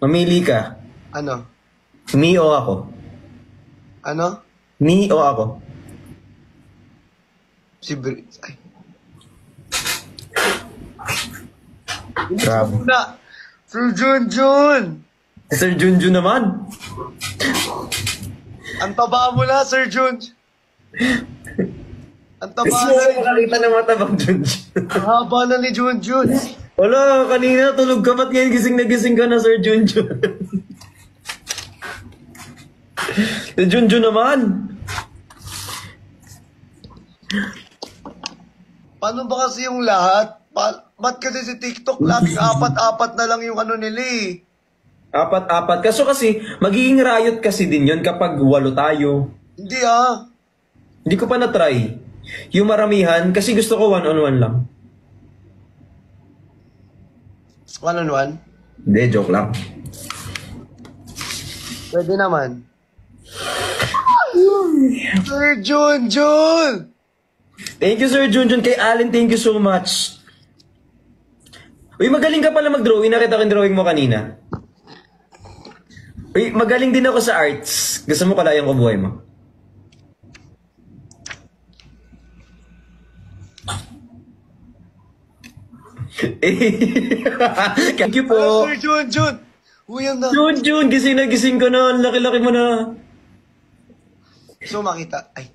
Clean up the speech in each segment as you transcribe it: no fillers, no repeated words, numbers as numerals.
Mamili ka. Ano? Me o ako? Ano? Me o ako? Si Ay. Grabe. Na! Sir Junjun! Sir Junjun naman. Ang taba mo na, Sir Jun! Ang taba Kasi na ni nakakita ng matabang Junjun. Ang haba na ni Junjun! Wala, kanina tulog ka. Ba't ngayon gising na gising ka na, Sir Junjun? Si Junjun naman. Paano ba kasi yung lahat? Ba't kasi si TikTok laging apat-apat na lang yung ano nila eh? Apat-apat. Kaso kasi, magiging riot kasi din yun kapag 8 tayo. Hindi ah. Hindi ko pa na-try. Yung maramihan, kasi gusto ko 1-on-1 lang. 1-on-1? Hindi, joke lang. Pwede naman. Sir Junjun! Thank you, Sir Junjun. Kay Allen, thank you so much. Uy, magaling ka pala mag-drawing. Nakita ko yung drawing mo kanina. Uy, magaling din ako sa arts. Gusto mo kalayang ko buhay mo? Thank you po. Sir Junjun! Uy, ang na. Junjun, gising ka na. Ang laki-laki mo na. So makita. Ay.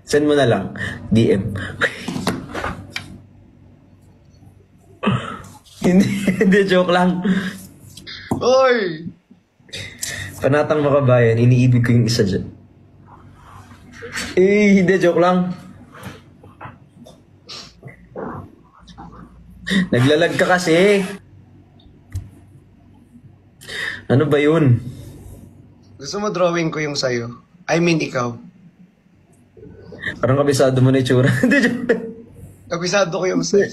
Send mo na lang. DM. Hindi, joke lang. Oy! Panatang makabayan, iniibig ko yung isa dyan. Hindi, joke lang. Naglalag ka kasi. Ano ba yun? Gusto mo drawing ko yung sayo? I mean, ikaw. Parang kabisado mo na itsura. Hindi, joke. Kabisado ko yung sayo.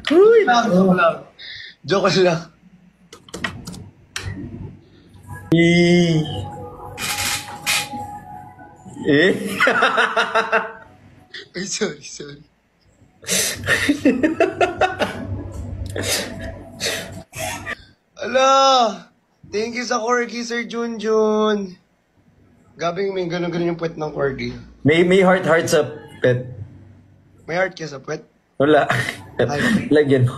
Uy! Joke lang. Joke lang. Ay, sorry. Ala! Thank you sa corgi, Sir Junjun. Gabing may ganun-ganun yung puwet ng corgi. May heart sa pet. May heart ka sa puwet? Wala. Lagyan mo.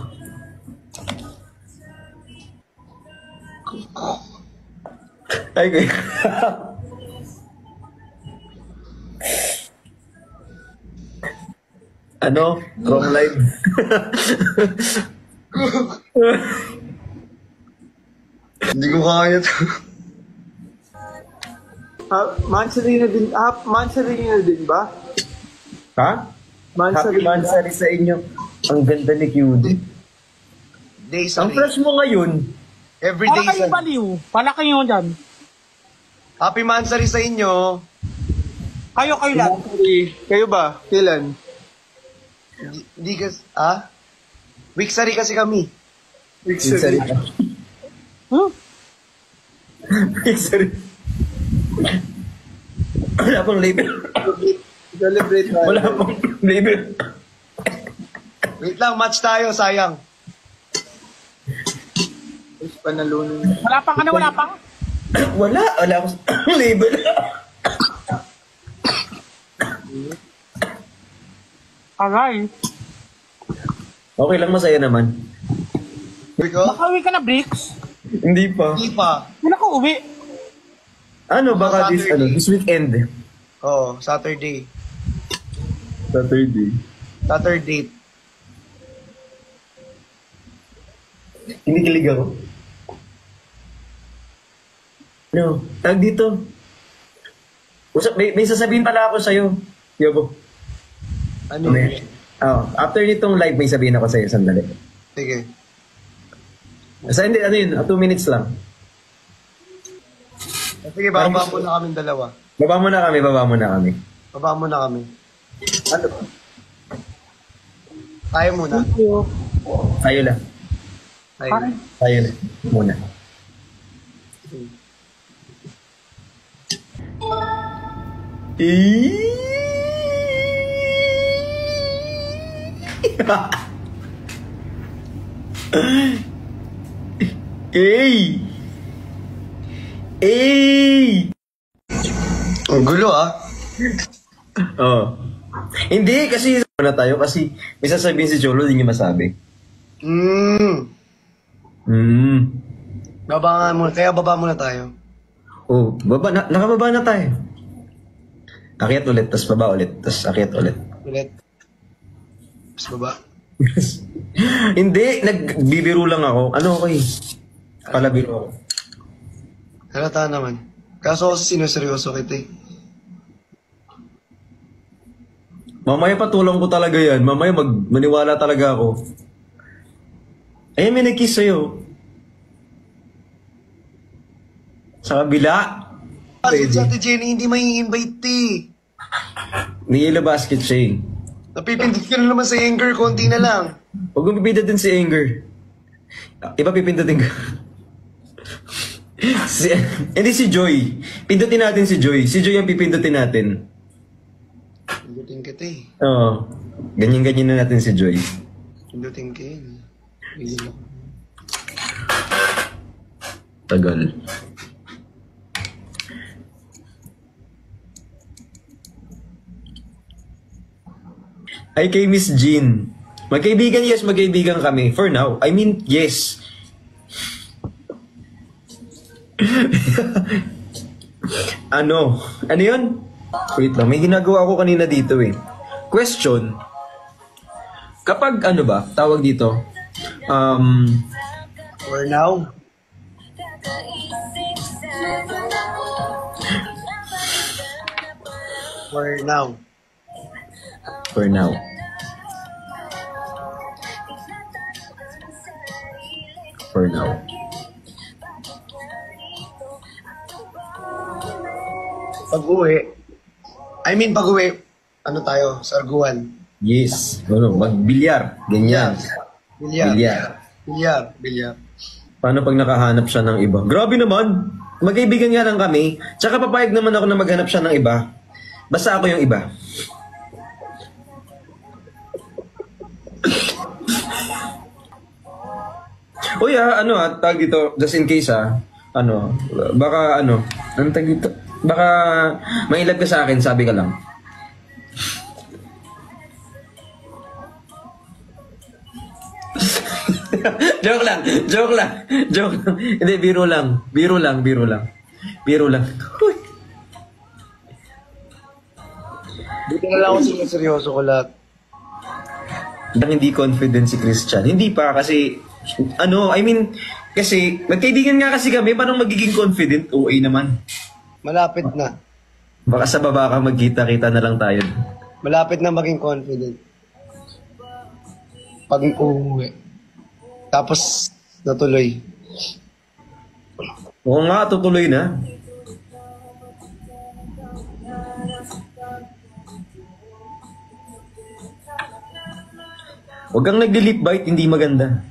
Ay, kuya. Ano? Wrong live. Hindi ko kaya to. Mansarina din ba? Ha? Happy Mansari sa inyo. Ang ganda ni Cutie. Days Ang fresh mo ngayon. Every Para day kayo baliw. Para kayo dyan. Happy Mansari sa inyo. Kayo lahat. Kayo ba? Kailan? Hindi kasi, Wiksari kasi kami. Sorry. Huh? Sorry. Wala pang label. Celebrate na. Wala pang label. Wait lang, match tayo, sayang. Panalunan. Wala pang ano, wala pang? Wala akong label. Aray. Okay lang, masaya naman. Ikaw? Makauwi ka na, Bricks. Hindi pa. Hindi pa. Wala ko uwi. Ano, baka this weekend. Oo, Saturday. Saturday. Kinikilig ako. Ano? Tag dito. May sasabihin pala ako sa'yo. Yobo. Ano? After nitong live, may sabihin ako sa'yo. Sandali. Sige. Basta hindi, ano yun? 2 minutes lang. Sige, baba mo na kami dalawa. Baba mo na kami. Baba mo na kami. Ano? Tayo muna. Tayo lang. Tayo lang. Muna. Hey! Hey! Ang gulo ah. Oh. Hindi, kasi na tayo kasi may sasabihin si Cholo, hindi niya masabi. Baba nga muna. Kaya baba muna tayo. Oh, nakababa na tayo. Akyat ulit, tas baba ulit, tas akyat ulit. Ulit. Mas baba. Hindi, nagbibiro lang ako. Ano ako eh? Palabiro ako. Halata naman. Kaso kasi sinuseryoso kita eh. Mamaya patulong ko talaga yan. Mamaya maniwala talaga ako. Ay, may nag-kiss sa'yo. Sa kabila. Kasi si Ate Jenny hindi may invite eh. Ni Yellow Basket siya eh. Napipindot ka na naman sa anger, konti na lang. Huwag mong pipindutin si Anger. Iba pipindutin ko. Hindi si Joy. Pindutin natin si Joy. Si Joy ang pipindutin natin. Pindutin kita eh. Oo. Ganyan-ganyan na natin si Joy. Pindutin ka yun. Bigyan ako. Tagal. Ay, kay Miss Jean. Magkaibigan, yes, magkaibigan kami. For now. I mean, yes. Ano? Ano yun? Wait lang, may ginagawa ko kanina dito eh. Question. Kapag ano ba, tawag dito, For now. For now. for now. For now. Pag-uwi. Ano tayo? Sarguan. Yes. Ano, magbilyar. Ganyan. Bilyar. Bilyar. Bilyar. Bilyar. Paano pag nakahanap siya ng iba? Grabe naman. Magkaibigan nga lang kami. Tsaka papayag naman ako na maghanap siya ng iba. Basta ako yung iba. Uy tag dito, just in case baka anong tag dito? Baka mailab ka sa akin, sabi ka lang. Joke lang. Hindi, biro lang. Uy. Dito na lang ako seryoso ko lahat. Hindi confident si Christian. Hindi pa kasi kasi magkaibigan nga kasi kami, paano magiging confident? OA naman. Malapit na. Baka sa baba ka magkita-kita na lang tayo. Malapit na maging confident. Pag uuwi. Tapos, natuloy. Oo nga, tutuloy na. Huwag kang nag-lip bite, hindi maganda.